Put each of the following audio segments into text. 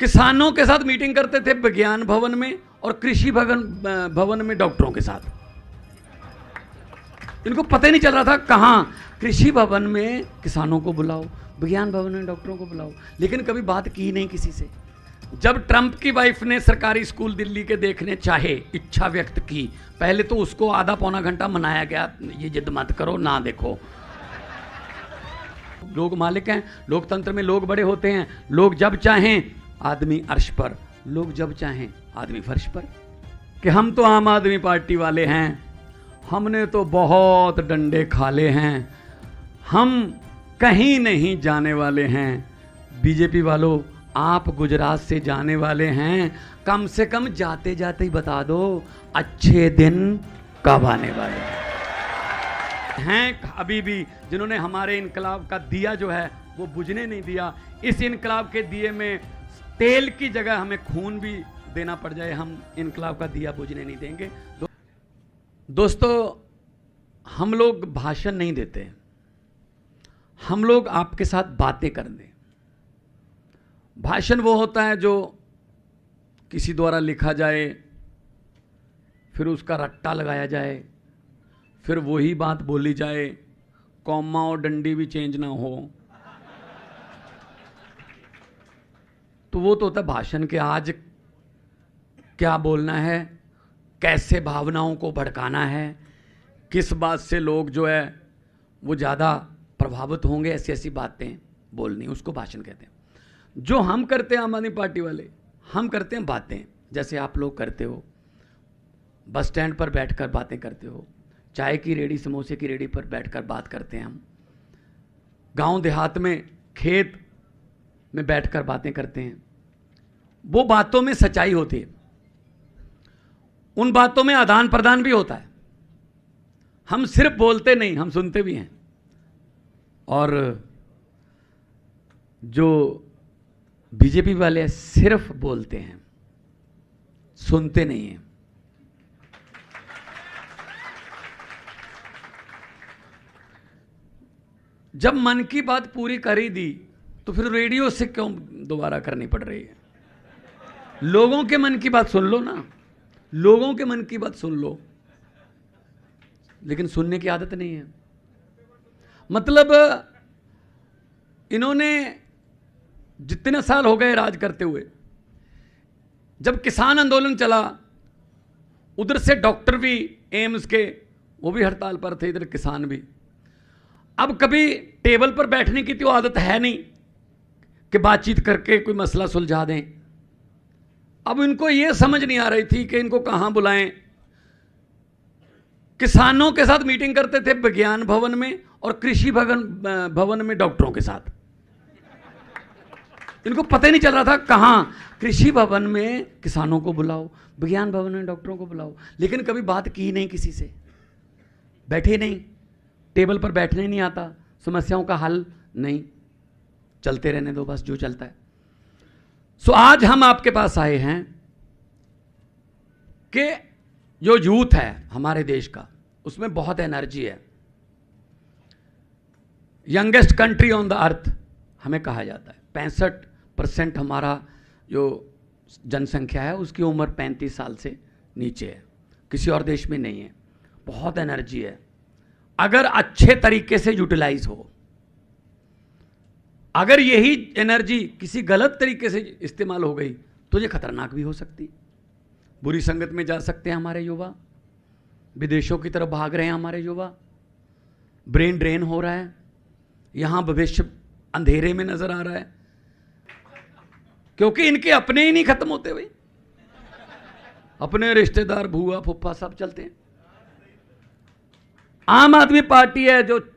किसानों के साथ मीटिंग करते थे विज्ञान भवन में और कृषि भवन में डॉक्टरों के साथ। इनको पता ही नहीं चल रहा था कहां कृषि भवन में किसानों को बुलाओ, विज्ञान भवन में डॉक्टरों को बुलाओ, लेकिन कभी बात की नहीं किसी से। जब ट्रंप की वाइफ ने सरकारी स्कूल दिल्ली के देखने चाहे, इच्छा व्यक्त की, पहले तो उसको आधा पौना घंटा मनाया गया, ये जिद मत करो, ना देखो। लोग मालिक हैं, लोकतंत्र में लोग बड़े होते हैं। लोग जब चाहें आदमी अर्श पर, लोग जब चाहें आदमी फर्श पर। कि हम तो आम आदमी पार्टी वाले हैं, हमने तो बहुत डंडे खाले हैं, हम कहीं नहीं जाने वाले हैं। बीजेपी वालों, आप गुजरात से जाने वाले हैं, कम से कम जाते जाते ही बता दो अच्छे दिन कब आने वाले हैं। अभी भी जिन्होंने हमारे इनकलाब का दिया जो है वो बुझने नहीं दिया। इस इनकलाब के दिए में तेल की जगह हमें खून भी देना पड़ जाए, हम इनकलाब का दिया बुझने नहीं देंगे। दोस्तों, हम लोग भाषण नहीं देते, हम लोग आपके साथ बातें कर दें। भाषण वो होता है जो किसी द्वारा लिखा जाए, फिर उसका रट्टा लगाया जाए, फिर वही बात बोली जाए, कॉमा और डंडी भी चेंज ना हो, तो वो तो होता है भाषण के आज क्या बोलना है, कैसे भावनाओं को भड़काना है, किस बात से लोग जो है वो ज़्यादा प्रभावित होंगे, ऐसी ऐसी बातें बोलनी, उसको भाषण कहते हैं। जो हम करते हैं आम आदमी पार्टी वाले, हम करते हैं बातें, जैसे आप लोग करते हो, बस स्टैंड पर बैठकर बातें करते हो, चाय की रेडी समोसे की रेडी पर बैठकर बात करते हैं, हम गांव देहात में खेत में बैठकर बातें करते हैं। वो बातों में सच्चाई होती है, उन बातों में आदान प्रदान भी होता है। हम सिर्फ बोलते नहीं, हम सुनते भी हैं। और जो बीजेपी वाले सिर्फ बोलते हैं, सुनते नहीं हैं। जब मन की बात पूरी कर ही दी तो फिर रेडियो से क्यों दोबारा करनी पड़ रही है? लोगों के मन की बात सुन लो ना, लोगों के मन की बात सुन लो, लेकिन सुनने की आदत नहीं है। मतलब इन्होंने जितने साल हो गए राज करते हुए, जब किसान आंदोलन चला, उधर से डॉक्टर भी एम्स के वो भी हड़ताल पर थे, इधर किसान भी। अब कभी टेबल पर बैठने की तो आदत है नहीं कि बातचीत करके कोई मसला सुलझा दें। अब इनको ये समझ नहीं आ रही थी कि इनको कहां बुलाएं। किसानों के साथ मीटिंग करते थे विज्ञान भवन में और कृषि भवन में डॉक्टरों के साथ। इनको पता ही नहीं चल रहा था कहां कृषि भवन में किसानों को बुलाओ, विज्ञान भवन में डॉक्टरों को बुलाओ, लेकिन कभी बात की नहीं किसी से, बैठे नहीं, टेबल पर बैठने नहीं आता, समस्याओं का हल नहीं, चलते रहने दो बस जो चलता है। सो आज हम आपके पास आए हैं कि जो यूथ है हमारे देश का, उसमें बहुत एनर्जी है। Youngest country on the earth हमें कहा जाता है। 65% हमारा जो जनसंख्या है उसकी उम्र 35 साल से नीचे है, किसी और देश में नहीं है। बहुत एनर्जी है, अगर अच्छे तरीके से यूटिलाइज हो। अगर यही एनर्जी किसी गलत तरीके से इस्तेमाल हो गई तो ये खतरनाक भी हो सकती। बुरी संगत में जा सकते हैं हमारे युवा, विदेशों की तरफ भाग रहे हैं हमारे युवा, ब्रेन ड्रेन हो रहा है, यहां भविष्य अंधेरे में नजर आ रहा है, क्योंकि इनके अपने ही नहीं खत्म होते भाई, अपने रिश्तेदार भूआ फुफ्फा सब चलते हैं। आम आदमी पार्टी है जो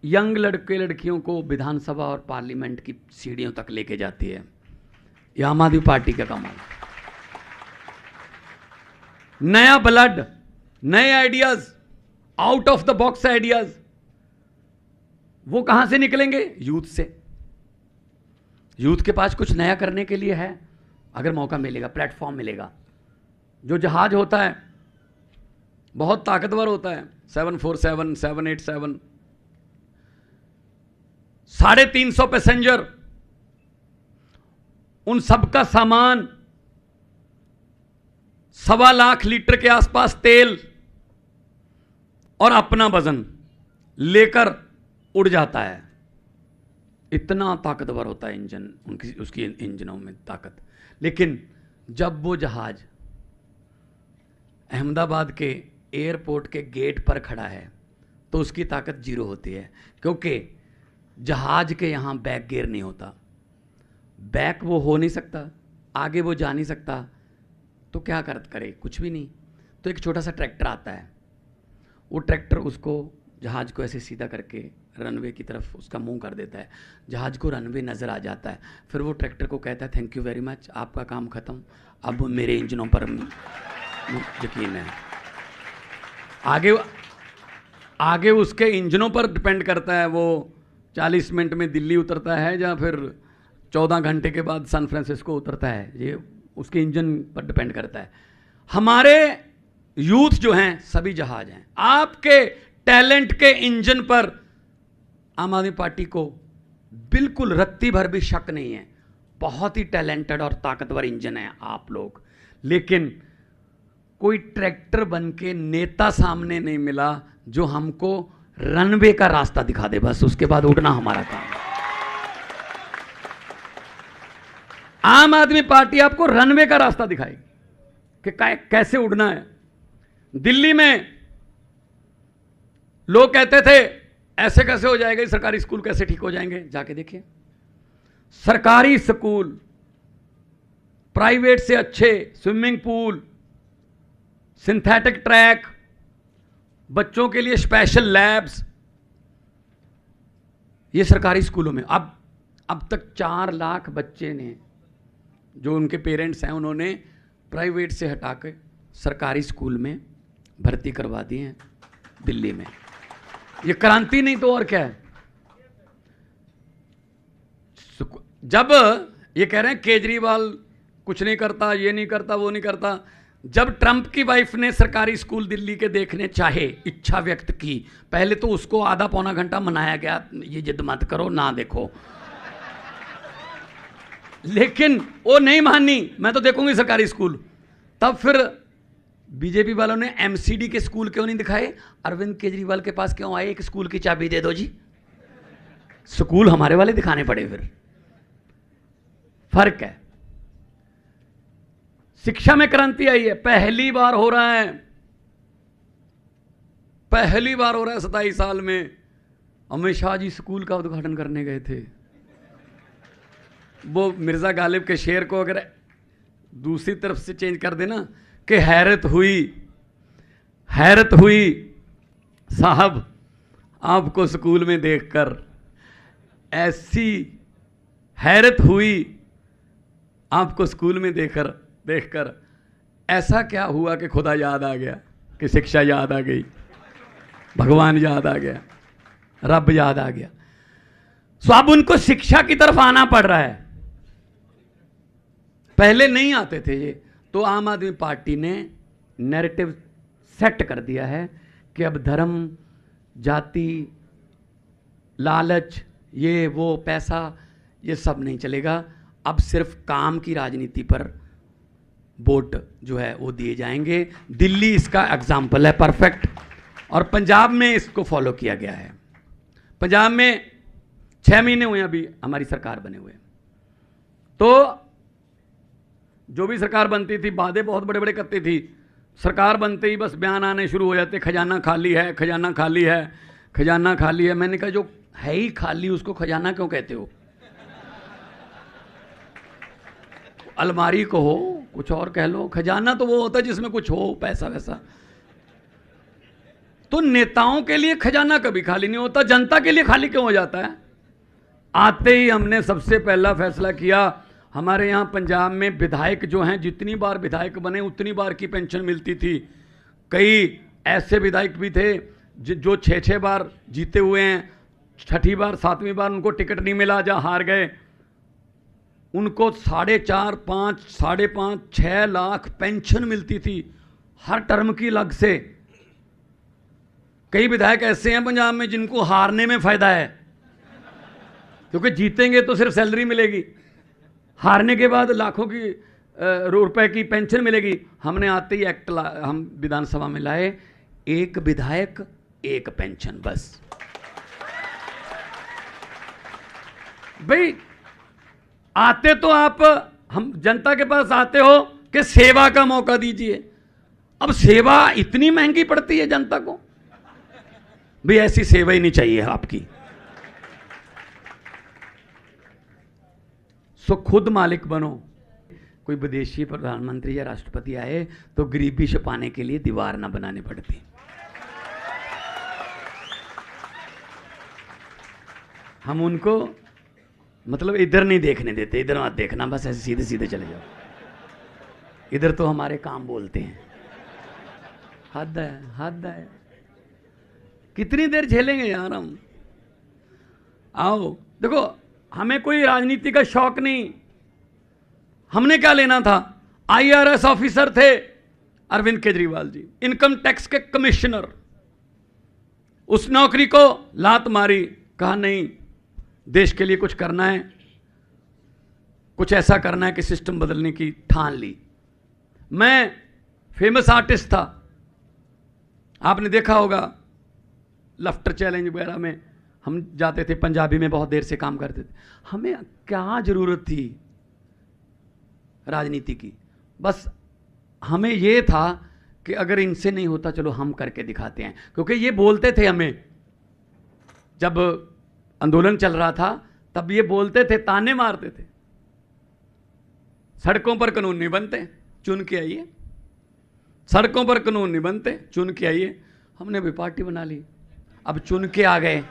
यंग लड़के लड़कियों को विधानसभा और पार्लियामेंट की सीढ़ियों तक लेके जाती है। यह आम आदमी पार्टी का कमाल। नया ब्लड, नए ideas, out of the box ideas, वो कहां से निकलेंगे? यूथ से। यूथ के पास कुछ नया करने के लिए है, अगर मौका मिलेगा, प्लेटफॉर्म मिलेगा। जो जहाज होता है बहुत ताकतवर होता है, 747, 787, 350 पैसेंजर, उन सबका सामान 1.25 लाख लीटर के आसपास तेल और अपना वजन लेकर उड़ जाता है। इतना ताकतवर होता है इंजन, उसकी इंजनों में ताकत। लेकिन जब वो जहाज अहमदाबाद के एयरपोर्ट के गेट पर खड़ा है तो उसकी ताकत 0 होती है, क्योंकि जहाज के यहाँ बैक गियर नहीं होता। बैक वो हो नहीं सकता, आगे वो जा नहीं सकता, तो क्या करे? कुछ भी नहीं। तो एक छोटा सा ट्रैक्टर आता है, वो ट्रैक्टर उसको जहाज को ऐसे सीधा करके रनवे की तरफ उसका मुंह कर देता है। जहाज को रनवे नज़र आ जाता है। फिर वो ट्रैक्टर को कहता है थैंक यू वेरी मच, आपका काम ख़त्म, अब मेरे इंजनों पर यकीन है। आगे उसके इंजनों पर डिपेंड करता है, वो 40 मिनट में दिल्ली उतरता है या फिर 14 घंटे के बाद सैन फ्रांसिस्को उतरता है, ये उसके इंजन पर डिपेंड करता है। हमारे यूथ जो हैं सभी जहाज हैं। आपके टैलेंट के इंजन पर आम आदमी पार्टी को बिल्कुल रत्ती भर भी शक नहीं है। बहुत ही टैलेंटेड और ताकतवर इंजन है आप लोग, लेकिन कोई ट्रैक्टर बन के नेता सामने नहीं मिला जो हमको रनवे का रास्ता दिखा दे, बस उसके बाद उड़ना हमारा काम है। आम आदमी पार्टी आपको रनवे का रास्ता दिखाएगी कि कैसे उड़ना है। दिल्ली में लोग कहते थे ऐसे कैसे हो जाएगा, सरकारी स्कूल कैसे ठीक हो जाएंगे? जाके देखिए, सरकारी स्कूल, प्राइवेट से अच्छे स्विमिंग पूल, सिंथेटिक ट्रैक, बच्चों के लिए स्पेशल लैब्स, ये सरकारी स्कूलों में। अब तक 4 लाख बच्चे ने, जो उनके पेरेंट्स हैं, उन्होंने प्राइवेट से हटा के सरकारी स्कूल में भर्ती करवा दिए हैं दिल्ली में। ये क्रांति नहीं तो और क्या है? जब ये कह रहे हैं केजरीवाल कुछ नहीं करता, ये नहीं करता, वो नहीं करता, जब ट्रंप की वाइफ ने सरकारी स्कूल दिल्ली के देखने चाहे, इच्छा व्यक्त की, पहले तो उसको आधा पौना घंटा मनाया गया, ये जिद मत करो, ना देखो, लेकिन वो नहीं मानी, मैं तो देखूंगी सरकारी स्कूल। तब फिर बीजेपी वालों ने एमसीडी के स्कूल क्यों नहीं दिखाए? अरविंद केजरीवाल के पास क्यों आए, एक स्कूल की चाबी दे दो जी, स्कूल हमारे वाले दिखाने पड़े। फिर फर्क है। शिक्षा में क्रांति आई है, पहली बार हो रहा है, पहली बार हो रहा है 27 साल में। अमित शाह जी स्कूल का उद्घाटन करने गए थे। वो मिर्जा गालिब के शेर को अगर दूसरी तरफ से चेंज कर देना कि हैरत हुई साहब आपको स्कूल में देखकर, ऐसी हैरत हुई आपको स्कूल में देखकर ऐसा क्या हुआ कि खुदा याद आ गया, कि शिक्षा याद आ गई, भगवान याद आ गया, रब याद आ गया। सो अब उनको शिक्षा की तरफ आना पड़ रहा है, पहले नहीं आते थे ये। तो आम आदमी पार्टी ने नैरेटिव सेट कर दिया है कि अब धर्म, जाति, लालच, ये वो, पैसा, ये सब नहीं चलेगा। अब सिर्फ काम की राजनीति पर वोट जो है वो दिए जाएंगे। दिल्ली इसका एग्जाम्पल है परफेक्ट, और पंजाब में इसको फॉलो किया गया है। पंजाब में 6 महीने हुए अभी हमारी सरकार बने हुए, तो जो भी सरकार बनती थी वादे बहुत बड़े बड़े करती थी। सरकार बनते ही बस बयान आने शुरू हो जाते, खजाना खाली है, खजाना खाली है, खजाना खाली है। मैंने कहा जो है ही खाली उसको खजाना क्यों कहते हो? अलमारी को हो, कुछ और कह लो, खजाना तो वो होता है जिसमें कुछ हो, पैसा वैसा। तो नेताओं के लिए खजाना कभी खाली नहीं होता, जनता के लिए खाली क्यों हो जाता है? आते ही हमने सबसे पहला फैसला किया, हमारे यहाँ पंजाब में विधायक जो हैं, जितनी बार विधायक बने उतनी बार की पेंशन मिलती थी। कई ऐसे विधायक भी थे जो 6-6 बार जीते हुए हैं, 6ठी बार 7वीं बार उनको टिकट नहीं मिला, जहाँ हार गए, उनको 4.5, 5, 5.5, 6 लाख पेंशन मिलती थी हर टर्म की अलग से। कई विधायक ऐसे हैं पंजाब में जिनको हारने में फायदा है, क्योंकि जीतेंगे तो सिर्फ सैलरी मिलेगी, हारने के बाद लाखों की रुपए की पेंशन मिलेगी। हमने आते ही एक्ट हम विधानसभा में लाए, एक विधायक एक पेंशन। बस भाई, आते तो आप हम जनता के पास आते हो कि सेवा का मौका दीजिए। अब सेवा इतनी महंगी पड़ती है जनता को, भाई ऐसी सेवा ही नहीं चाहिए आपकी। सो खुद मालिक बनो। कोई विदेशी प्रधानमंत्री या राष्ट्रपति आए तो गरीबी छिपाने के लिए दीवार ना बनाने पड़ती। हम उनको मतलब इधर नहीं देखने देते, इधर मत देखना, बस ऐसे सीधे सीधे चले जाओ। इधर तो हमारे काम बोलते हैं। हद है, हद है। कितनी देर झेलेंगे यार हम। आओ देखो, हमें कोई राजनीति का शौक नहीं। हमने क्या लेना था? IRS ऑफिसर थे अरविंद केजरीवाल जी, इनकम टैक्स के कमिश्नर। उस नौकरी को लात मारी, कहा नहीं देश के लिए कुछ करना है, कुछ ऐसा करना है कि सिस्टम बदलने की ठान ली। मैं फेमस आर्टिस्ट था, आपने देखा होगा लफ्टर चैलेंज वगैरह में हम जाते थे, पंजाबी में बहुत देर से काम करते थे। हमें क्या जरूरत थी राजनीति की? बस हमें यह था कि अगर इनसे नहीं होता चलो हम करके दिखाते हैं। क्योंकि ये बोलते थे हमें, जब आंदोलन चल रहा था तब ये बोलते थे, ताने मारते थे, सड़कों पर कानून नहीं बनते, चुन के आइए। सड़कों पर कानून नहीं बनते, चुन के आइए। हमने भी पार्टी बना ली। अब चुन के आ गए,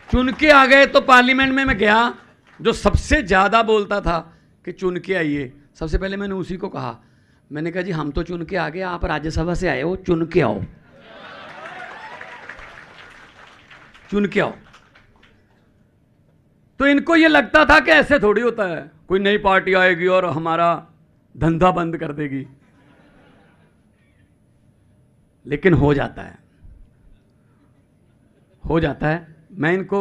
चुन के आ गए तो पार्लियामेंट में मैं गया, जो सबसे ज्यादा बोलता था कि चुन के आइए, सबसे पहले मैंने उसी को कहा। मैंने कहा जी हम तो चुन के आ गए, आप राज्यसभा से आए हो, चुन के आओ, चुन के आओ। तो इनको ये लगता था कि ऐसे थोड़ी होता है, कोई नई पार्टी आएगी और हमारा धंधा बंद कर देगी। लेकिन हो जाता है, हो जाता है। मैं इनको,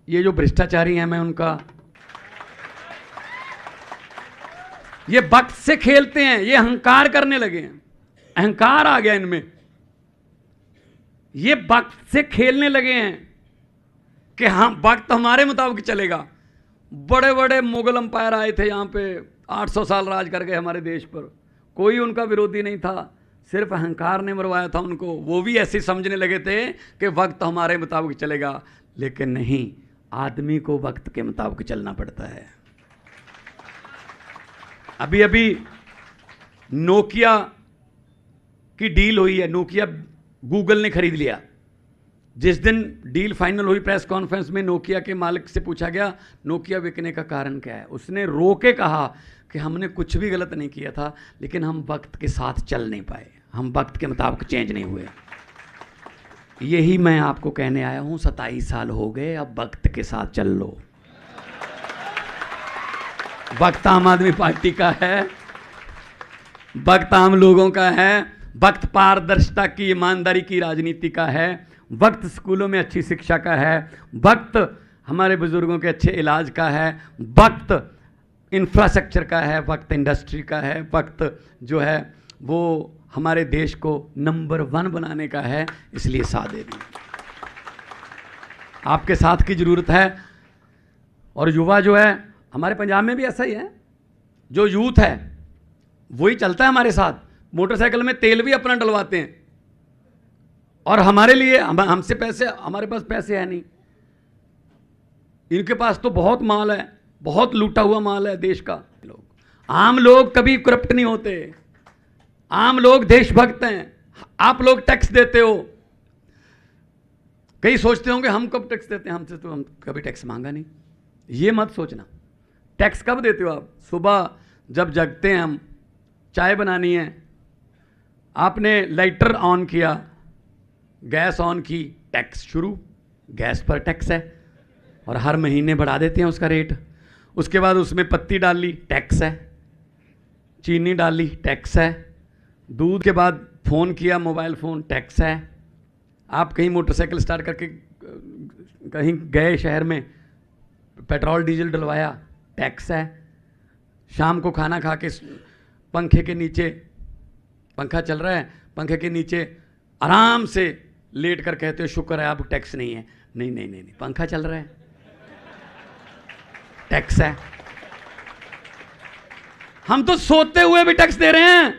ये जो भ्रष्टाचारी हैं, मैं उनका, ये वक्त से खेलते हैं, ये अहंकार करने लगे हैं, अहंकार आ गया इनमें। ये वक्त से खेलने लगे हैं कि हम वक्त हमारे मुताबिक चलेगा। बड़े बड़े मुगल अंपायर आए थे यहाँ पे, 800 साल राज कर गए हमारे देश पर, कोई उनका विरोधी नहीं था, सिर्फ अहंकार ने मरवाया था उनको। वो भी ऐसे समझने लगे थे कि वक्त हमारे मुताबिक चलेगा, लेकिन नहीं, आदमी को वक्त के मुताबिक चलना पड़ता है। अभी अभी नोकिया की डील हुई है, नोकिया गूगल ने खरीद लिया। जिस दिन डील फाइनल हुई, प्रेस कॉन्फ्रेंस में नोकिया के मालिक से पूछा गया नोकिया बिकने का कारण क्या है। उसने रो के कहा कि हमने कुछ भी गलत नहीं किया था, लेकिन हम वक्त के साथ चल नहीं पाए, हम वक्त के मुताबिक चेंज नहीं हुए। यही मैं आपको कहने आया हूं, 27 साल हो गए, अब वक्त के साथ चल लो। वक्त आम आदमी पार्टी का है, वक्त आम लोगों का है, वक्त पारदर्शिता की, ईमानदारी की राजनीति का है, वक्त स्कूलों में अच्छी शिक्षा का है, वक्त हमारे बुजुर्गों के अच्छे इलाज का है, वक्त इंफ्रास्ट्रक्चर का है, वक्त इंडस्ट्री का है, वक्त जो है वो हमारे देश को नंबर 1 बनाने का है। इसलिए साथ दे दी, आपके साथ की जरूरत है। और युवा जो है, हमारे पंजाब में भी ऐसा ही है, जो यूथ है वही चलता है हमारे साथ। मोटरसाइकिल में तेल भी अपना डलवाते हैं, और हमारे लिए हमसे पैसे, हमारे पास पैसे है नहीं, इनके पास तो बहुत माल है, बहुत लूटा हुआ माल है देश का। आम लोग कभी करप्ट नहीं होते, आम लोग देशभक्त हैं। आप लोग टैक्स देते हो, कई सोचते होंगे हम कब टैक्स देते हैं, हमसे तो हम कभी टैक्स मांगा नहीं। ये मत सोचना। टैक्स कब देते हो आप? सुबह जब जगते हैं हम, चाय बनानी है, आपने लाइटर ऑन किया, गैस ऑन की, टैक्स शुरू, गैस पर टैक्स है, और हर महीने बढ़ा देते हैं उसका रेट। उसके बाद उसमें पत्ती डाल ली, टैक्स है, चीनी डाली, टैक्स है, दूध के बाद फ़ोन किया, मोबाइल फ़ोन, टैक्स है। आप कहीं मोटरसाइकिल स्टार्ट करके कहीं गए शहर में, पेट्रोल डीजल डलवाया, टैक्स है। शाम को खाना खा के पंखे के नीचे, पंखा चल रहा है, पंखे के नीचे आराम से लेट कर कहते हो शुक्र है अब टैक्स नहीं है। नहीं नहीं नहीं नहीं, पंखा चल रहा है, टैक्स है। हम तो सोते हुए भी टैक्स दे रहे हैं,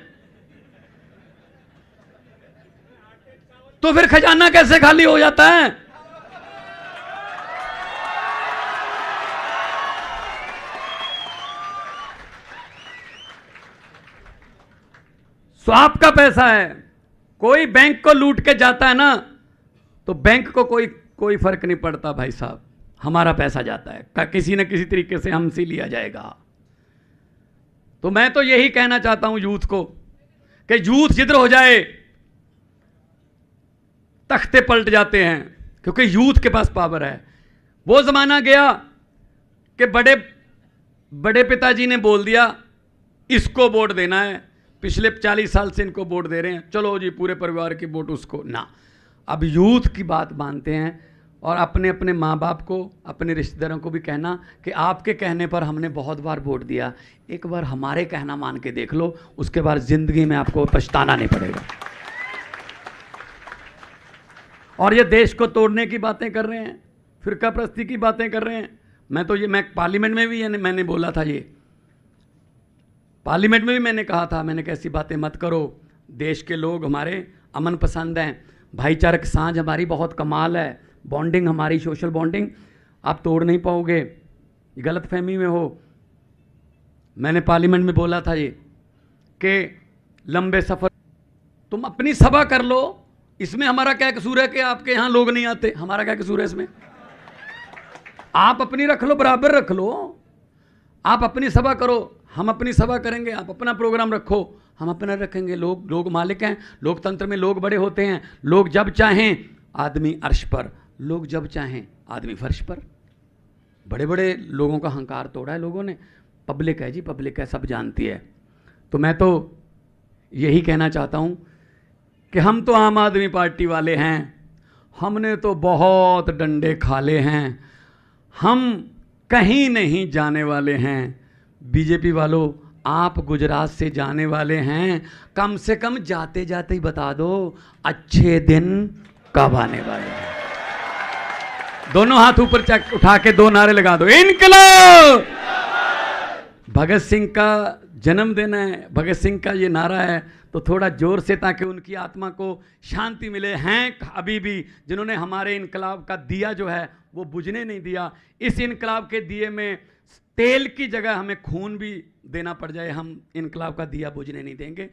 तो फिर खजाना कैसे खाली हो जाता है? तो आपका पैसा है, कोई बैंक को लूट के जाता है ना, तो बैंक को कोई फर्क नहीं पड़ता भाई साहब, हमारा पैसा जाता है, किसी न किसी तरीके से हमसे लिया जाएगा। तो मैं तो यही कहना चाहता हूं यूथ को कि यूथ जिधर हो जाए तख्ते पलट जाते हैं, क्योंकि यूथ के पास पावर है। वो जमाना गया कि बड़े पिताजी ने बोल दिया इसको वोट देना है, पिछले 40 साल से इनको वोट दे रहे हैं, चलो जी पूरे परिवार की वोट उसको ना। अब यूथ की बात मानते हैं और अपने अपने माँ बाप को, अपने रिश्तेदारों को भी कहना कि आपके कहने पर हमने बहुत बार वोट दिया, एक बार हमारे कहना मान के देख लो, उसके बाद ज़िंदगी में आपको पछताना नहीं पड़ेगा। और ये देश को तोड़ने की बातें कर रहे हैं, फिरका परस्ती की बातें कर रहे हैं। मैं पार्लियामेंट में भी मैंने बोला था, ये पार्लियामेंट में भी मैंने कहा था, मैंने कैसी बातें मत करो, देश के लोग हमारे अमन पसंद हैं, भाईचारक साँझ हमारी बहुत कमाल है, बॉन्डिंग हमारी, सोशल बॉन्डिंग आप तोड़ नहीं पाओगे, गलत फहमी में हो। मैंने पार्लियामेंट में बोला था ये कि लंबे सफ़र, तुम अपनी सभा कर लो, इसमें हमारा क्या कसूर है कि आपके यहाँ लोग नहीं आते, हमारा क्या कसूर है इसमें? आप अपनी रख लो, बराबर रख लो, आप अपनी सभा करो, हम अपनी सभा करेंगे, आप अपना प्रोग्राम रखो, हम अपना रखेंगे। लोग मालिक हैं, लोकतंत्र में लोग बड़े होते हैं, लोग जब चाहें आदमी अर्श पर, लोग जब चाहें आदमी फर्श पर। बड़े बड़े लोगों का अहंकार तोड़ा है लोगों ने, पब्लिक है जी, पब्लिक है, सब जानती है। तो मैं तो यही कहना चाहता हूँ कि हम तो आम आदमी पार्टी वाले हैं, हमने तो बहुत डंडे खा ले हैं, हम कहीं नहीं जाने वाले हैं। बीजेपी वालों, आप गुजरात से जाने वाले हैं, कम से कम जाते जाते ही बता दो अच्छे दिन कब आने वाले हैं। दोनों हाथ ऊपर उठा के 2 नारे लगा दो, इनकलाब। भगत सिंह का जन्मदिन है, भगत सिंह का ये नारा है, तो थोड़ा जोर से, ताकि उनकी आत्मा को शांति मिले। हैं अभी भी जिन्होंने हमारे इनकलाब का दिया जो है वो बुझने नहीं दिया। इस इनकलाब के दिए में तेल की जगह हमें खून भी देना पड़ जाए, हम इनकलाब का दिया बुझने नहीं देंगे।